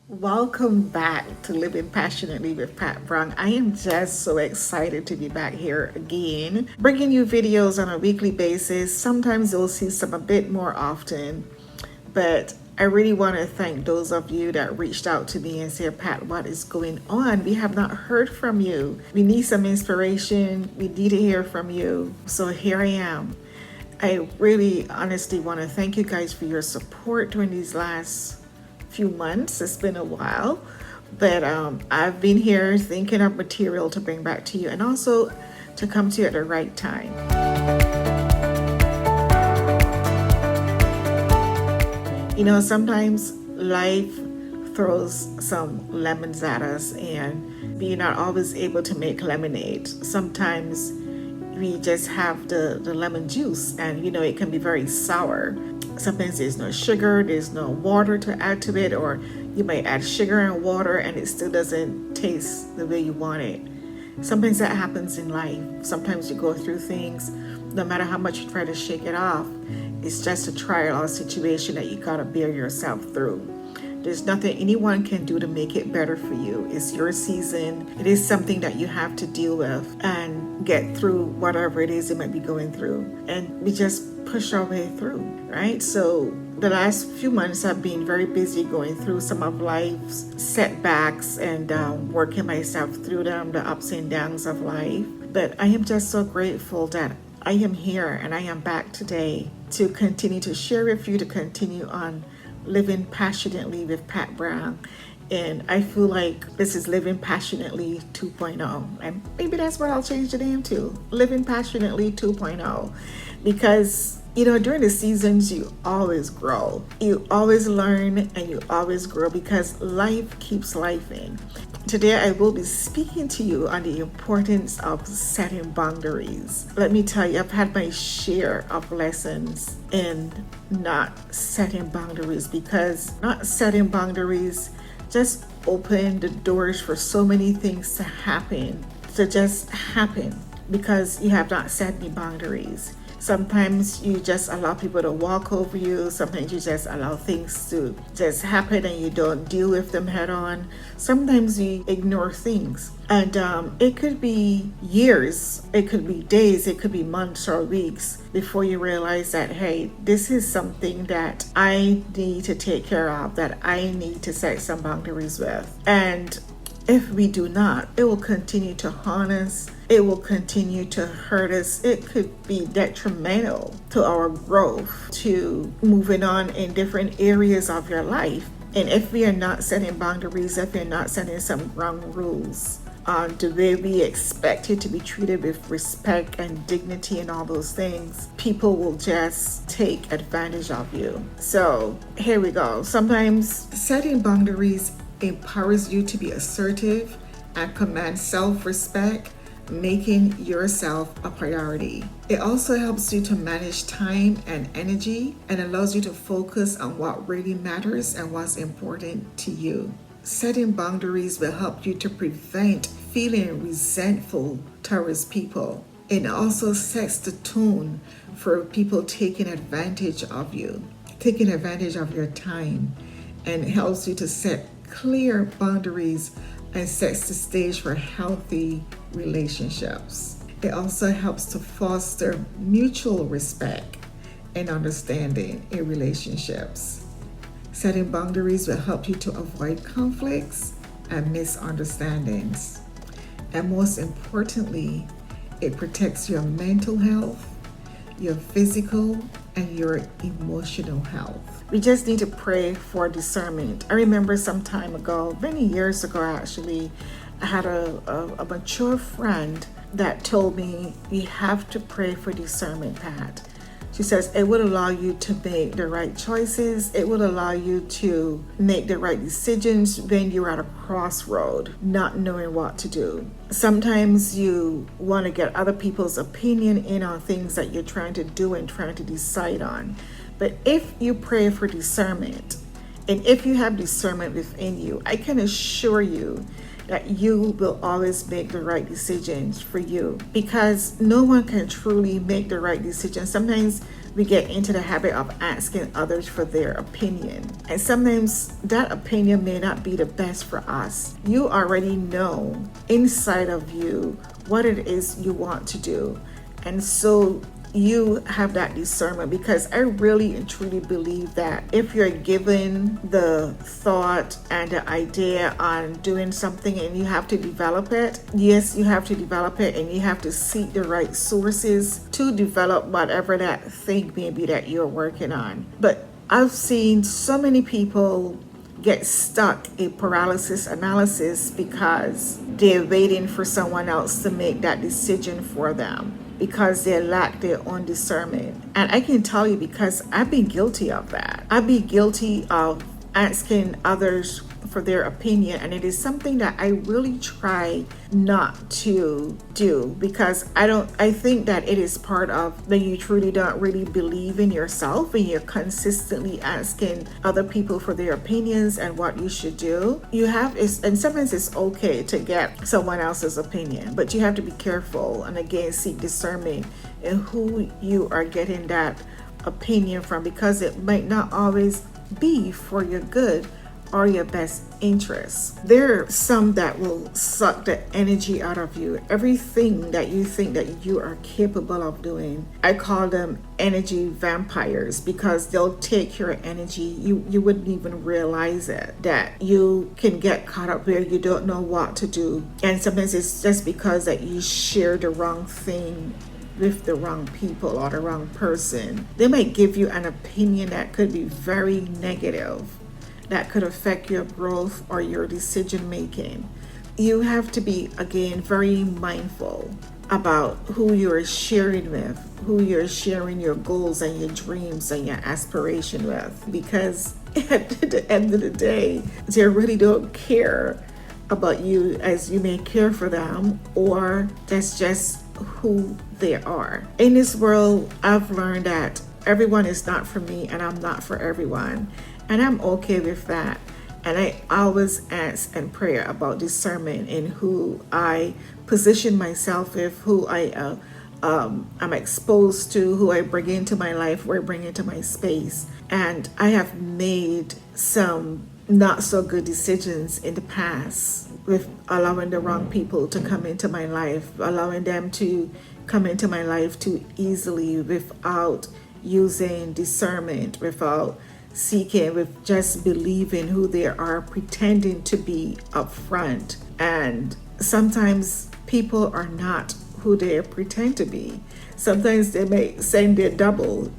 Welcome back to Living Passionately with Pat Brown. I am just so excited to be back here again, bringing you videos on a weekly basis. Sometimes you'll see some a bit more often, but I really want to thank those of you that reached out to me and said, Pat, what is going on? We have not heard from you. We need some inspiration. We need to hear from you. So here I am. I really honestly want to thank you guys for your support during these last few months. It's been a while, but I've been here thinking of material to bring back to you and also to come to you at the right time. Sometimes life throws some lemons at us and we're not always able to make lemonade. Sometimes we just have the lemon juice and it can be very sour. Sometimes there's no sugar, there's no water to add to it, or you might add sugar and water and it still doesn't taste the way you want it. Sometimes that happens in life. Sometimes you go through things, no matter how much you try to shake it off, it's just a trial or situation that you gotta bear yourself through. There's nothing anyone can do to make it better for you. It's your season. It is something that you have to deal with and get through whatever it is you might be going through. And we just push our way through, right? So the last few months I've been very busy going through some of life's setbacks and working myself through them, the ups and downs of life. But I am just so grateful that I am here and I am back today to continue to share with you, to continue on Living Passionately with Pat Brown. And I feel like this is Living Passionately 2.0. And maybe that's what I'll change the name to, Living Passionately 2.0. Because, during the seasons, you always grow. You always learn and you always grow because life keeps life in. Today, I will be speaking to you on the importance of setting boundaries. Let me tell you, I've had my share of lessons in not setting boundaries because not setting boundaries just open the doors for so many things to just happen because you have not set any boundaries. Sometimes you just allow people to walk over you. Sometimes you just allow things to just happen and you don't deal with them head on. Sometimes you ignore things. And it could be years, it could be days, it could be months or weeks before you realize that, hey, this is something that I need to take care of, that I need to set some boundaries with. And if we do not, it will continue to haunt us. It will continue to hurt us. It could be detrimental to our growth, to moving on in different areas of your life. And if we are not setting boundaries, if we're not setting some ground rules on the way we expect it to be treated with respect and dignity and all those things, people will just take advantage of you. So here we go. Sometimes setting boundaries empowers you to be assertive and command self-respect, making yourself a priority. It also helps you to manage time and energy and allows you to focus on what really matters and what's important to you. Setting boundaries will help you to prevent feeling resentful towards people. It also sets the tone for people taking advantage of you, taking advantage of your time, and helps you to set clear boundaries and sets the stage for healthy relationships. It also helps to foster mutual respect and understanding in relationships. Setting boundaries will help you to avoid conflicts and misunderstandings. And most importantly, it protects your mental health, your physical, and your emotional health. We just need to pray for discernment. I remember some time ago, many years ago actually, I had a mature friend that told me, we have to pray for discernment, Pat. She says it would allow you to make the right choices. It would allow you to make the right decisions when you're at a crossroad, not knowing what to do. Sometimes you want to get other people's opinion in on things that you're trying to do and trying to decide on. But if you pray for discernment, and if you have discernment within you, I can assure you that you will always make the right decisions for you, because no one can truly make the right decision. Sometimes we get into the habit of asking others for their opinion. And sometimes that opinion may not be the best for us. You already know inside of you what it is you want to do. And so you have that discernment, because I really and truly believe that if you're given the thought and the idea on doing something and you have to develop it, yes, you have to develop it, and you have to seek the right sources to develop whatever that thing may be that you're working on. But I've seen so many people get stuck in paralysis analysis because they're waiting for someone else to make that decision for them, because they lack their own discernment. And I can tell you, because I've been guilty of that. I've been guilty of asking others for their opinion, and it is something that I really try not to do, because I think that it is part of when you truly don't really believe in yourself and you're consistently asking other people for their opinions and what you should do. And sometimes it's okay to get someone else's opinion, but you have to be careful and again seek discernment in who you are getting that opinion from, because it might not always be for your good or your best interests. There are some that will suck the energy out of you. Everything that you think that you are capable of doing, I call them energy vampires, because they'll take your energy. You wouldn't even realize it, that you can get caught up where you don't know what to do. And sometimes it's just because that you share the wrong thing with the wrong people or the wrong person. They might give you an opinion that could be very negative, that could affect your growth or your decision making. You have to be, again, very mindful about who you're sharing with, who you're sharing your goals and your dreams and your aspiration with, because at the end of the day, they really don't care about you as you may care for them, or that's just who they are. In this world, I've learned that everyone is not for me and I'm not for everyone. And I'm okay with that. And I always ask and pray about discernment in who I position myself with, who I'm exposed to, who I bring into my life, who I bring into my space. And I have made some not so good decisions in the past with allowing the wrong people to come into my life, allowing them to come into my life too easily without using discernment, without seeking, with just believing who they are, pretending to be upfront. And sometimes people are not who they pretend to be. Sometimes they may send their double,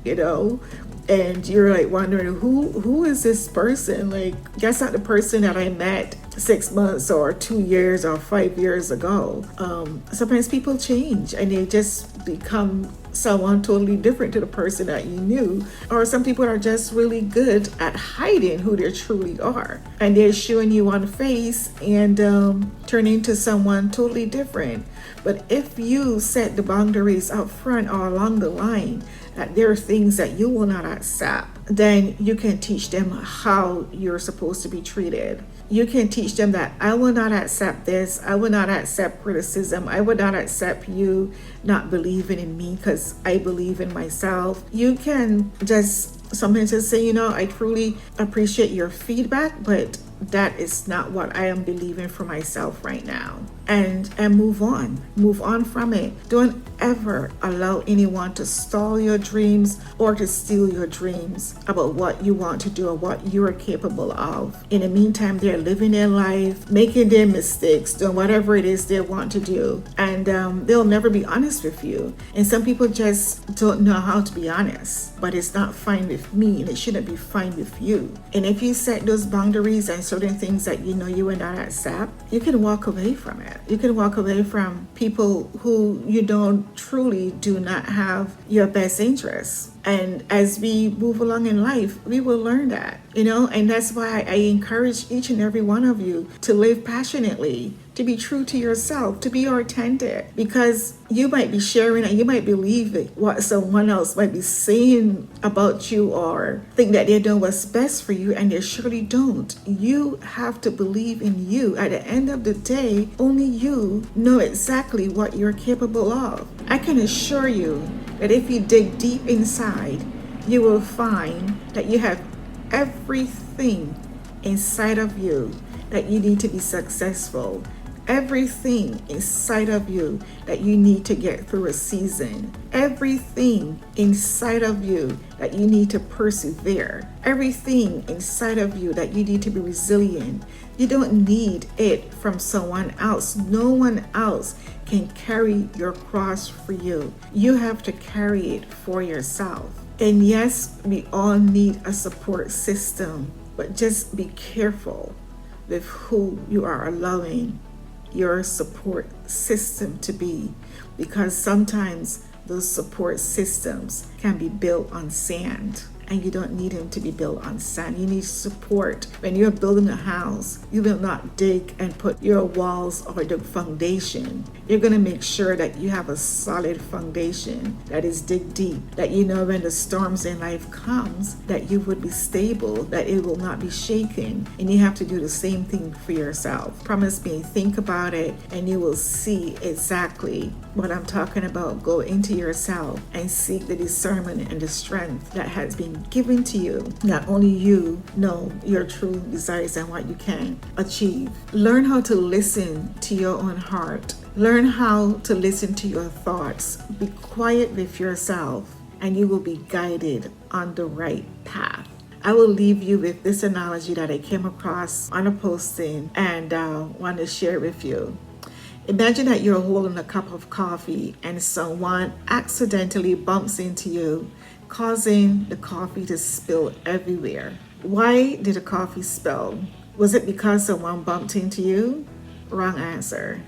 and you're like wondering who is this person? Like, that's not the person that I met 6 months or 2 years or 5 years ago. Sometimes people change and they just become someone totally different to the person that you knew. Or some people are just really good at hiding who they truly are, and they're showing you on face and turn into someone totally different. But if you set the boundaries up front or along the line, that there are things that you will not accept, then you can teach them how you're supposed to be treated. You can teach them that I will not accept this. I will not accept criticism. I will not accept you not believing in me because I believe in myself. You can just sometimes just say, I truly appreciate your feedback, but that is not what I am believing for myself right now. And move on from it. Don't ever allow anyone to stall your dreams or to steal your dreams about what you want to do or what you are capable of. In the meantime, they're living their life, making their mistakes, doing whatever it is they want to do, and they'll never be honest with you. And some people just don't know how to be honest, but it's not fine with me, and it shouldn't be fine with you. And if you set those boundaries and certain things that you will not accept, you can walk away from it. You can walk away from people who you truly do not have your best interests. And as we move along in life, we will learn that, and that's why I encourage each and every one of you to live passionately, to be true to yourself, to be authentic, because you might be sharing and you might believe what someone else might be saying about you or think that they're doing what's best for you, and they surely don't. You have to believe in you. At the end of the day, only you know exactly what you're capable of. I can assure you that if you dig deep inside, you will find that you have everything inside of you that you need to be successful, everything inside of you that you need to get through a season, everything inside of you that you need to persevere, everything inside of you that you need to be resilient. You don't need it from someone else. No one else can carry your cross for you. You have to carry it for yourself. And yes, we all need a support system, but just be careful with who you are allowing your support system to be, because sometimes those support systems can be built on sand, and you don't need them to be built on sand. You need support. When you're building a house, you will not dig and put your walls or the foundation. You're going to make sure that you have a solid foundation that is dig deep, that you know when the storms in life comes, that you would be stable, that it will not be shaken. And you have to do the same thing for yourself. Promise me, think about it, and you will see exactly what I'm talking about. Go into yourself and seek the discernment and the strength that has been given to you. Not only you know your true desires and what you can achieve. Learn how to listen to your own heart. Learn how to listen to your thoughts. Be quiet with yourself, and you will be guided on the right path. I will leave you with this analogy that I came across on a posting and want to share with you. Imagine that you're holding a cup of coffee and someone accidentally bumps into you, causing the coffee to spill everywhere. Why did the coffee spill? Was it because someone bumped into you? Wrong answer.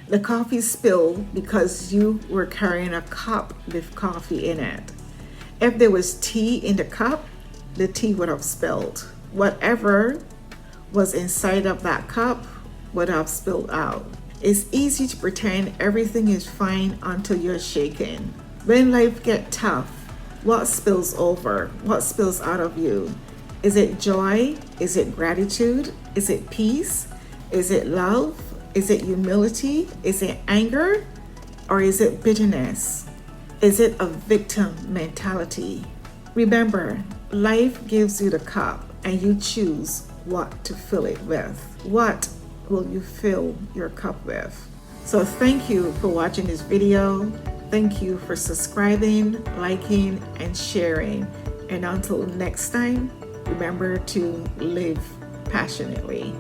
The coffee spilled because you were carrying a cup with coffee in it. If there was tea in the cup, the tea would have spilled. Whatever was inside of that cup would have spilled out. It's easy to pretend everything is fine until you're shaken. When life gets tough, what spills over? What spills out of you? Is it joy? Is it gratitude? Is it peace? Is it love? Is it humility? Is it anger? Or is it bitterness? Is it a victim mentality? Remember, life gives you the cup and you choose what to fill it with. What will you fill your cup with? So thank you for watching this video. Thank you for subscribing, liking, and sharing. And until next time, remember to live passionately.